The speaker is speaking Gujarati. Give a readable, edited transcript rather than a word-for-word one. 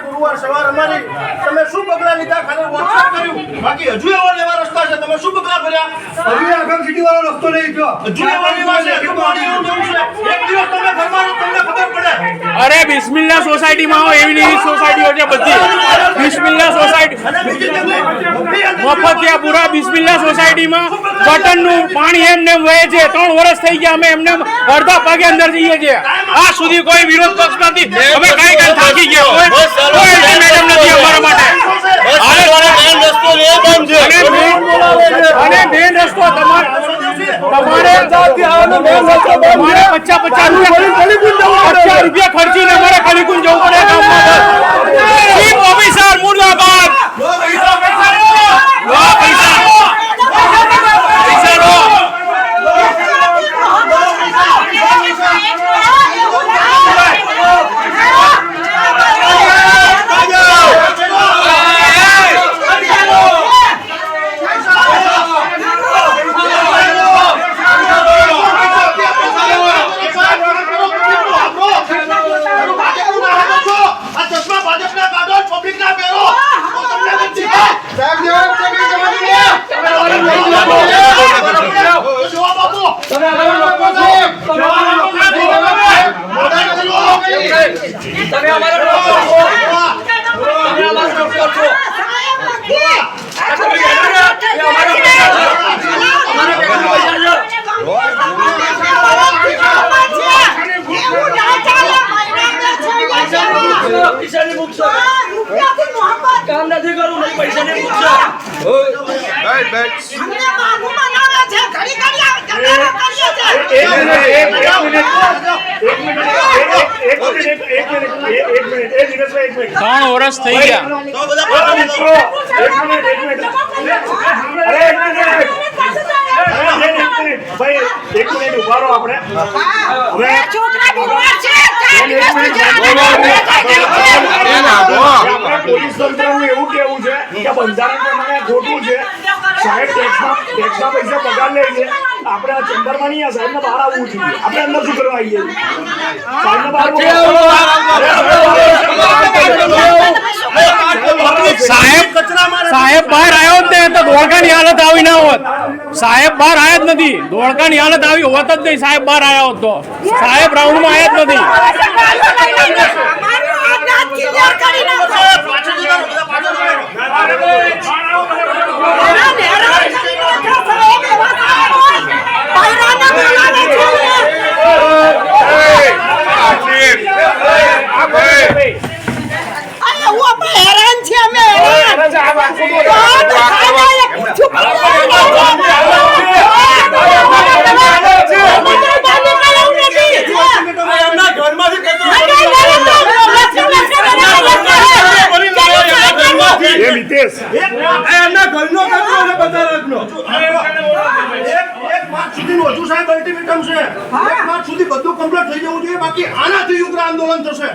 ગુરુવાર સવાર અમારી તમે શું પગલા લીધા? ખાલી વોટ્સએપ કર્યું, બાકી હજુ એવો લેવા રસ્તા છે. તમે શું પગલા ભર્યા? હજુ આખા સિટી વાળો રસ્તો નહીં ગયો. હજુ એવો લેવા છે. એક દિવસ તમે ઘરમાં તમને ખબર પડે. અરે બિસ્મિલ્લા સોસાયટીમાં આવો, એવી એવી સોસાયટીઓ છે બધી. બિસ્મિલ્લા સોસાયટી મફતિયાપુરા બિસ્મિલ્લા સોસાયટીમાં બટનનું પાણી એમને વહે છે. 3 વર્ષ થઈ ગયા, અમે એમને અડધા પગે અંદર જઈએ છીએ. આ સુધી કોઈ વિરોધ પક્ષ નથી. અમે કઈ થાકી ગયા. કોઈ મેડમ નથી અમારા માટે. અને મેન રસ્તો તમારે 50 રૂપિયા ખર્ચીને અમારે કલીકુંજ જવું પડે ગામમાં. ચીફ ઓફિસર મુર્દાબાદ. કામ નથી કરું, પૈસા નહીં પૂછો. ત્રણ વર્ષ થઈ ગયા. ભાઈ એક મિનિટ ઉભા રહો. આપણે પોલીસ તંત્રનું એવું કેવું છે કે બંધારણ પ્રમાણે ખોટું છે. સાહેબ ટેક્સના પૈસા પગાર લે છે. આપણે આ ચેમ્બરમાં નહીં, સાહેબને બહાર આવવું જોઈએ. આપણે અંદર શું કરવા આવીએ? સાહેબને બહાર સાહેબ બહાર આવ્યો જ નહીં તો ધોળકાની હાલત આવી ના હોત. સાહેબ બહાર આવ્યા જ નથી. ધોળકાની હાલત આવી હોત જ નહીં. સાહેબ બહાર આવ્યા હોત તો. સાહેબ રાઉન્ડમાં આવ્યા જ નથી. બધું કમ્પ્લીટ થઈ જવું જોઈએ. બાકી આનાથી ઉગ્ર આંદોલન થશે.